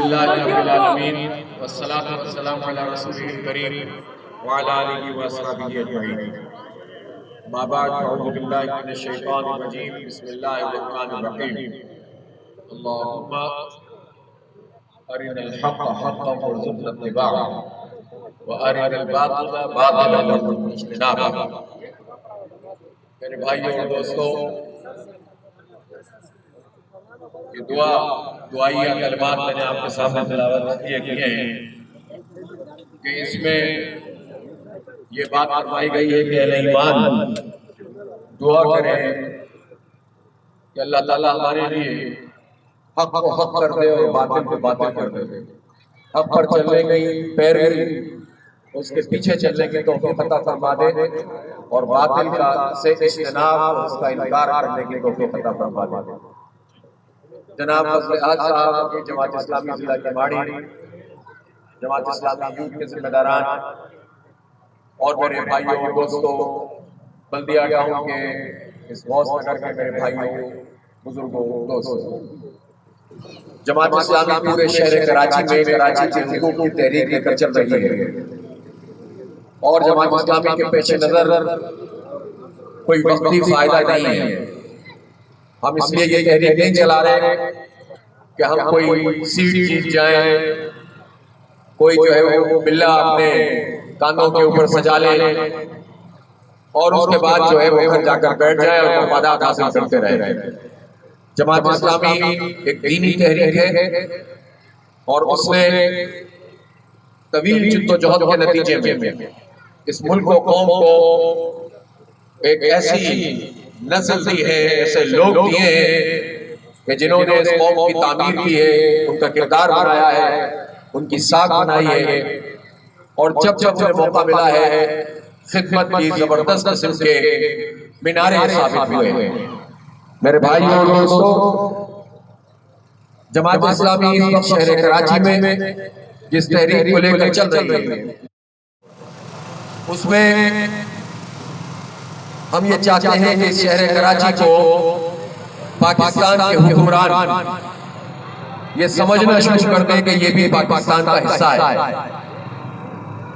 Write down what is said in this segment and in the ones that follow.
للہ رب العالمین والصلاة والسلام علی رسولہ الکریم وعلی آلہ وصحبہ اجمعین. ما بعد اعوذ باللہ من الشیطان الرجیم بسم اللہ الرحمن الرحیم. اللہم ارنا الحق حقا وارزقنا اتباعہ وارنا الباطل باطلا وارزقنا اجتنابہ. میرے بھائیوں اور دوستوں، یہ دعائیہ کلمات میں نے آپ کے سامنے تلاوت کیے ہیں کہ اس میں یہ بات فرمائی گئی ہے کہ اہل ایمان دعا کریں کہ اللہ تعالیٰ ہمارے لیے حق کو حق کر دے اور باطل کو باطل کر دے. حق پر چلنے کی پیروی، اس کے پیچھے چلنے کی توفیق عطا فرما دے اور باطل کا سے اجتناب اور اس کا انکار کرنے کی توفیق عطا فرما دے. جناب فضل احد صاحب کی جماعت اسلامی ضلع کیماڑی، جماعت اسلامی یوتھ کے ذمہ داران اور میرے بھائیوں اور دوستوں، بلدیہ گاؤں کے اس غوث نگر کے میرے بھائیوں بزرگوں دوستوں، جماعت اسلامی پورے شہر کراچی میں کراچی کے حقوق کی تحریک لے کر چل رہی ہے اور جماعت اسلامی کے پیش نظر کوئی وقتی فائدہ نہیں ہے. ہم اس لیے یہ تحریک نہیں چلا رہے کہ ہم کوئی سیٹ جیت جائیں، کوئی جو ہے وہ بلہ اپنے کانوں کے اوپر سجا لے اور اس کے بعد جو ہے وہ گھر جا کر بیٹھ جائے اور مفادات حاصل کرتے رہے. جماعت اسلامی ایک دینی تحریک ہے اور اس نے طویل جدوجہد کے نتیجے میں اس ملک و قوم کو ایک ایسی نسل دی ہے، ایسے لوگ دیے ہیں کہ جنہوں نے اس قوم کی تعمیر کی ہے، ان کا کردار بنایا ہے، ان کی ساکھ بنائی ہے اور جب انہیں موقع ملا ہے خدمت کی زبردست قسم کے مینارے ثابت ہوئے ہیں. میرے بھائیوں اور دوستوں، جماعت اسلامی اس وقت شہر کراچی میں جس تحریک کو لے کر چل رہی ہے اس میں ہم یہ چاہتے ہیں کہ اس شہر کراچی کو پاکستان کے حکمران یہ سمجھنا شروع کر دیں کہ یہ بھی پاکستان کا حصہ ہے.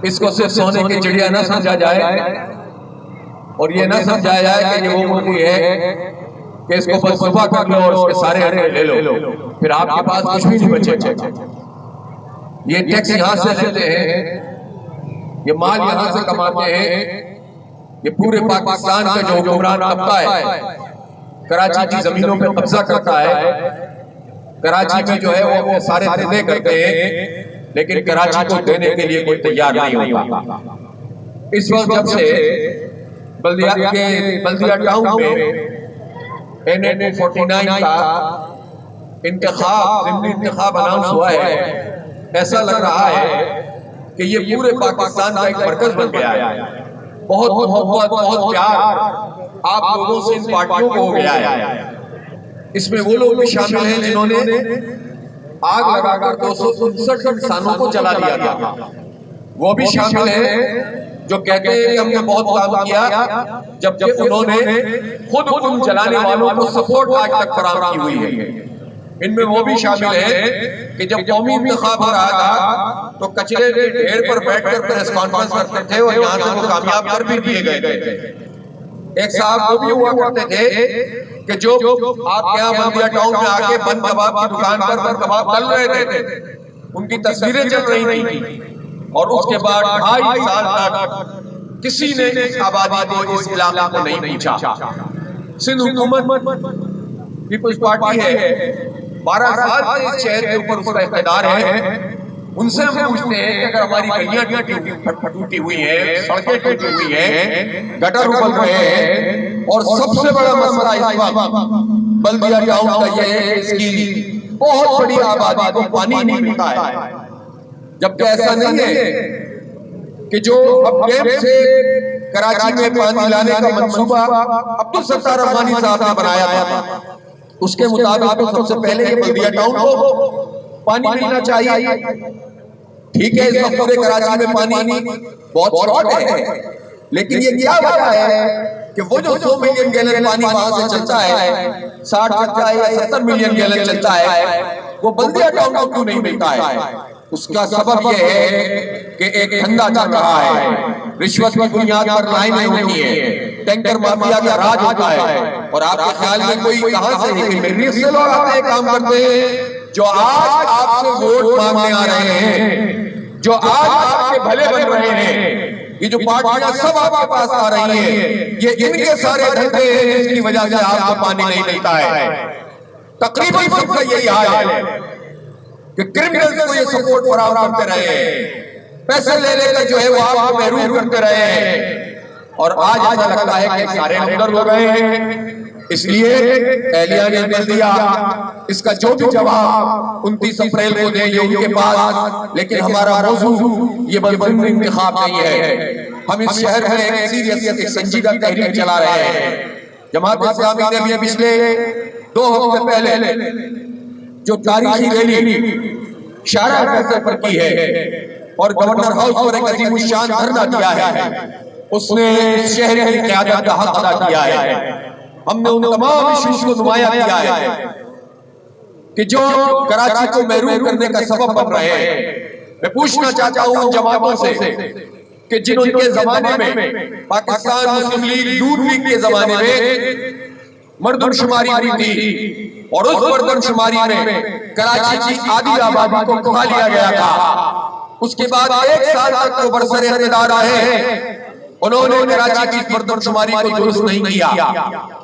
اس کو صرف سونے کی چڑیا نہ سمجھا جائے اور یہ نہ سمجھا جائے کہ یہ وہ ملک ہے کہ اس کو بس صفحہ کر لو اور اس کے سارے حق لے لو، پھر آپ کے پاس کچھ بھی نہیں بچے. یہ ٹیکس یہاں سے لیتے ہیں، یہ مال یہاں سے کماتے ہیں. یہ پورے پاکستان کا جو حکمران طبقہ ہے کراچی کی زمینوں پہ قبضہ کرتا ہے. کراچی میں جو ہے وہ اپنے سارے دھندے کرتے ہیں لیکن کراچی کو دینے کے لیے کوئی تیار نہیں ہوتا. اس وقت جب سے بلدیہ ٹاؤن میں NN49 کا انتخاب اناؤنس ہوا ہے، ایسا لگ رہا ہے کہ یہ پورے پاکستان کا ایک مرکز بن گیا ہے. بہت محبت، بہت پیار آپ لوگوں سے ان پارٹیوں کو ہو گیا ہے. اس میں وہ لوگ بھی شامل ہیں جنہوں نے آگ لگا کر 259 انسانوں کو جلا دیا تھا. وہ بھی شامل ہیں جو کہتے ہیں کہ ہم نے بہت کام کیا، جبکہ انہوں نے خود ان جلانے والوں کو سپورٹ آج تک فراہم کی ہوئی ہے. ان میں وہ بھی شامل ہیں کہ جب قومی انتخاب ہو رہا تھا تو کچرے کے ڈھیر پر بیٹھ کر پریس کانفرنس کرتے تھے اور یہاں سے وہ کامیاب کر بھی دیے گئے تھے. ایک صاحب وہ بھی ہوا کرتے تھے کہ جو آپ کے یہاں بلدیہ ٹاؤن میں آکے بند کباب کی دکان پر بند کباب تل رہے تھے، ان کی تصویریں چل رہی تھیں اور اس کے بعد 2.5 سال تک کسی نے اس آبادی کو اس علاقے کو نہیں پوچھا. سندھ حکومت پیپلز پارٹی ہے، 12 سال سے اس شہر کے اوپر اس کا اقتدار ہے. ان سے ہم پوچھتے ہیں کہ اگر ہماری گلیاں ٹوٹی ہوئی ہیں، سڑکیں ٹوٹی ہوئی ہیں، گٹر ابل رہے ہیں اور سب سے بڑا مسئلہ اس وقت بلدیہ ٹاؤن کا یہ ہے کہ اس کی بہت بڑی آبادی کو پانی نہیں ملتا ہے. جبکہ ایسا نہیں ہے کہ جو اب ڈیم سے کراچی میں پانی لانے کا منصوبہ عبدالستار رحمانی صاحب نے بنایا تھا، اس کے مطابق تو سب سے پہلے یہ بلدیہ ٹاؤن کو پانی ملنا چاہیے. ٹھیک ہے، اس وقت پورے کراچی میں پانی بہت شارٹ ہے لیکن یہ کیا وجہ ہے کہ وہ جو 100 ملین گیلن پانی وہاں سے چلتا ہے، 60 چلتا ہے یا 70 ملین گیلن چلتا ہے، وہ بلدیہ ٹاؤن کو کیوں نہیں ملتا ہے؟ اس کا سبب یہ ہے کہ ایک دھندا چل رہا ہے، رشوت کی بنیاد پر لائنیں ہوتی ہیں، ٹینکر مافیا کا راج ہوتا ہے، اور آپ کے خیال میں کوئی کہاں سے ہے کہ مریض سے لوگ آتے ہیں کام کرتے ہیں، جو آج آپ سے ووٹ مانگنے آ رہے ہیں، جو آج آپ کے بھلے بن رہے ہیں، یہ جو پارٹیاں سب آپ کے پاس آ رہی ہیں، یہ ان کے سارے دھندے ہیں جس کی وجہ سے آپ کو پانی نہیں ملتا ہے۔ تقریباً سب کا یہی حال ہے کہ کرمنلز کو یہ سپورٹ فراہم کرتے رہے ہیں، پیسے لے لے کر جو ہے وہ آپ کو محروم کرتے رہے ہیں، اور آج ایسا لگتا ہے کہ سارے ہمدرد ہو گئے ہیں۔ اس لیے اہلیان بلدیہ اس کا جو بھی جواب 29 اپریل کو دیں یہ ان کے پاس، لیکن ہمارا موضوع یہ بلدن انتخاب نہیں ہے۔ ہم اس شہر میں ایک سیریس ایک سنجیدہ تحریک چلا رہے ہیں۔ جماعت اسلامی نے بھی پچھلے 2 ہفتے پہلے جو تاریخی ریلی شارع فیصل پر کی ہے اور گورنر ہاؤس پر ایک عظیم الشان دھرنا دیا ہے، اس نے شہر کی قیادت کا حق ادا کیا ہے۔ ہم نے ان تمام ایشوز کو نمایاں کیا ہے کہ جو کراچی کو محروم کرنے کا سبب بن رہے ہیں۔ میں پوچھنا چاہتا ہوں جماعتوں سے کہ جنہوں کے زمانے میں پاکستان مسلم لیگ نون لیگ کے زمانے میں مردم شماری ہوئی تھی اور اس مردم شماری میں کراچی کی آدھی آبادی کو کھا لیا گیا تھا، اس کے بعد 1 سال تک وہ برسر اقتدار رہے، انہوں نے کراچی کی مردم شماری کو درست نہیں کیا۔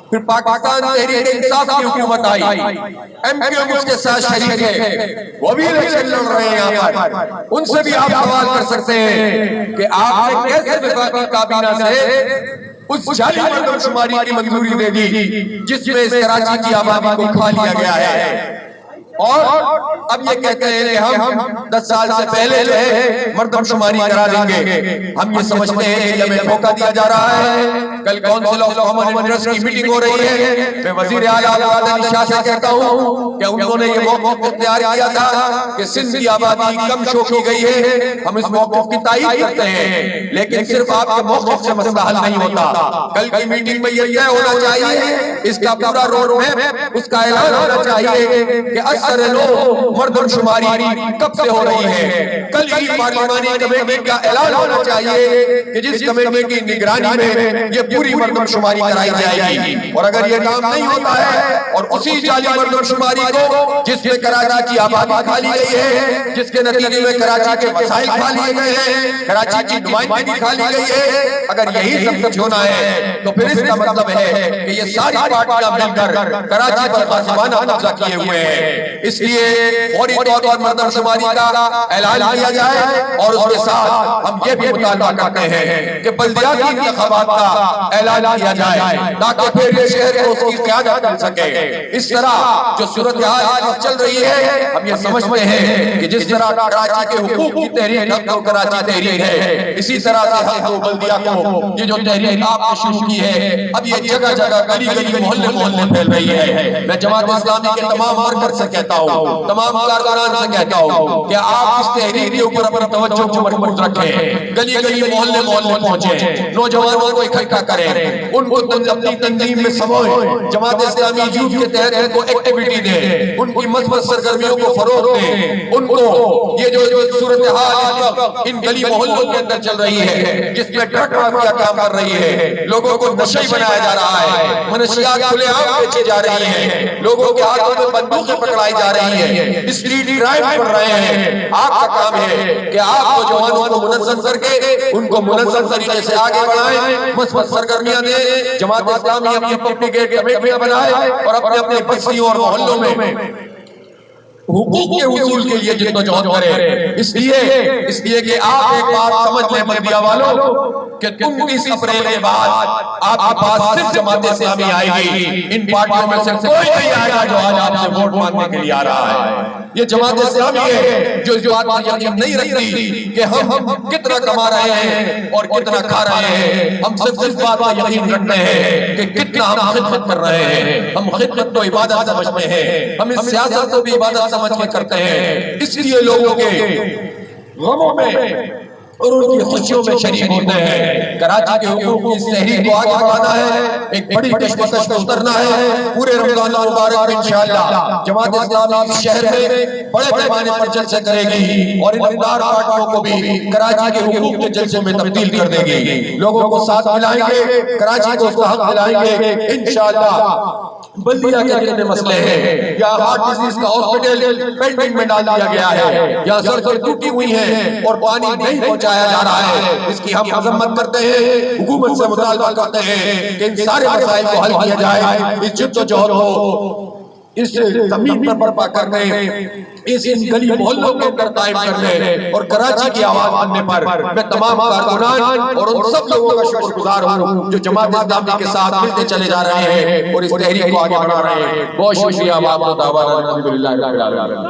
پھر پاکستان تحریک انصاف کی حکومت آئی، ایم کیو ایم اس کے ساتھ شریک ہے، وہ بھی الیکشن لڑ رہے ہیں یہاں پر۔ ان سے بھی آپ سوال کر سکتے ہیں کہ آپ نے کیسے وفاقی کابینہ سے اس جعلی مردم شماری کی منظوری دے دی جس میں اس کراچی کی آبادی کو کھا لیا گیا ہے، اور اب یہ کہتے ہیں کہ ہم 10 سال سے پہلے جو ہے مردم شماری کرا دیں گے۔ ہم یہ سمجھتے ہیں کہ ہمیں دھوکہ دیا جا رہا ہے۔ کل کونسل آف کامن انٹرسٹ کی میٹنگ ہو رہی ہے، میں وزیر اعلیٰ علی شاہ سے کہتا ہوں کہ انہوں نے یہ موقف اختیار کیا تھا کہ سندھ کی آبادی کم شو کی گئی ہے، ہم اس موقف کی تائید کرتے ہیں، لیکن صرف آپ کے موقف سے مسئلہ حل نہیں ہوتا۔ کل کی میٹنگ میں یہ طے ہونا چاہیے، اس کا پورا روڈ میپ، اس کا اعلان ہونا چاہیے کہ اثر لو مردم شماری کب سے ہو رہی ہے۔ کل ہی پارلیمانی کمیٹی کا اعلان ہونا چاہیے کہ جس کمیٹی کی نگرانی میں یہ پوری مردم شماری کرائی جائے گی، اور اگر یہ کام نہیں ہوتا ہے اور اسی جعلی مردم شماری کو جس میں کراچی کی آبادی کھا لی گئی ہے، جس کے نتیجے میں کراچی کے وسائل کھا لیے گئے ہیں، کراچی کی نمائندگی کھا لی گئی ہے، اگر یہی سب کچھ ہونا ہے تو پھر اس کا مطلب ہے کہ یہ ساری پارٹیاں مل کر کراچی پر غاصبانہ قبضہ کیے ہوئے ہیں۔ اس لیے فوری طور پر مردم شماری کا اعلان کیا جائے، اور اس کے ساتھ ہم یہ بھی مطالبہ کرتے ہیں کہ بلدیاتی انتخابات کا اعلان کیا جائے تاکہ پھر یہ شہر کو اس کی قیادت مل سکے۔ اس طرح جو صورتحال چل رہی ہے، ہم یہ سمجھتے ہیں کہ جس طرح کراچی کے حقوق کی تحریک حق و کراچی تحریک ہے، اسی طرح سے حق و بلدیہ کو یہ جو تحریک آپ نے شروع کی ہے، اب یہ جگہ جگہ گلی گلی محلے محلے پھیل رہی ہے۔ میں جماعت اسلامی کے تمام ورکر سے کہتا ہوں، تمام کارکنان سے کہتا ہوں کہ آپ اس تحریک کے اوپر اپنی توجہ کو مرکوز رکھیں، گلی گلی محلے محلے پہنچیں، نوجوانوں کو اکٹھا کریں، ان کو اپنی تنظیم میں سموئیں، جماعت اسلامی یوتھ کے تحت ان کو ایکٹیویٹی دیں، ان کی مثبت سرگرمیوں کو فروغ دیں، ان کو یہ جو صورتحال ان گلی محلوں کے اندر چل رہی ہے جس میں ڈرگ مافیا کام کر رہی ہے، لوگوں کو نشئی بنایا جا رہا ہے، منشیات کھلے عام بیچے جا رہی ہیں، لوگوں کے ہاتھوں میں بندوقیں پکڑائی جا رہی ہیں، اسٹریٹ کرائم بڑھ رہے ہیں، آپ کا کام ہے کہ آپ نوجوانوں کو منظم کر کے ان کو منظم طریقے سے آگے بڑھائیں، مثبت سرگرمیاں دیں، جماعت اسلامی اپنی اپنی کمیٹیاں بنائے اور اپنے اپنے بستیوں اور محلوں میں حقوق کے حصول کے لیے جدوجہد کرے۔ اس لیے کہ آپ ایک بات سمجھ لیں بلدیہ والوں کہ 29 اپریل کے بعد آپ کے پاس صرف جماعت اسلامی آئے گی، ان پارٹیوں میں سے کوئی نہیں آئے گا جو آج آپ سے ووٹ مانگنے کے لیے آ رہا ہے۔ یہ جماعت اسلامی ہے جو اس بات پر یقین نہیں رکھتی کہ ہم کتنا کما رہے ہیں اور کتنا کھا رہے ہیں، ہم صرف اس بات پر یقین رکھتے ہیں کہ کتنا ہم خدمت کر رہے ہیں۔ ہم خدمت کو عبادت سمجھتے ہیں، ہم اس سیاست کو بھی عبادت سمجھ کے کرتے ہیں۔ اس لیے لوگوں کے غموں میں اور ان کی خوشیوں میں شریک ہوتے ہیں۔ کراچی کے حقوق کی اس تحریک کو آگے بڑھانا ہے، ایک بڑی کشمکش میں اترنا ہے۔ پورے رمضان المبارک میں انشاءاللہ جماعت اسلامی اس شہر میں بڑے پیمانے پر جلسے کرے گی اور انتظار پارٹیوں کو بھی کراچی کے حقوق کے جلسوں میں تبدیل کر دے گی۔ لوگوں کو ساتھ ملائیں گے، کراچی کو اس کا حق دلائیں گے انشاءاللہ۔ بلدیہ کے جتنے مسئلے ہیں، یا ہارٹ ڈیزیز کا ہاسپٹل پینڈنگ میں ڈال دیا گیا ہے، یا سڑکیں ٹوٹی ہوئی ہیں اور پانی نہیں پہنچایا جا رہا ہے، اس کی ہم مذمت کرتے ہیں، حکومت سے مطالبہ کرتے ہیں کہ ان سارے مسائل کو حل کیا جائے۔ اس جد و جہد کو اس زمین پر برپا کرنے، اس گلی محلوں کے اندر قائم کرنے اور کراچی کی آواز آنے پر میں تمام کارکنان اور ان سب لوگوں کا شکر گزار ہوں جو جماعت اسلامی کے ساتھ ملتے چلے جا رہے ہیں اور اس تحریک کو آگے بڑھا رہے ہیں۔ بہت شکریہ، آپ کو دعوانا الحمدللہ رب العالمین۔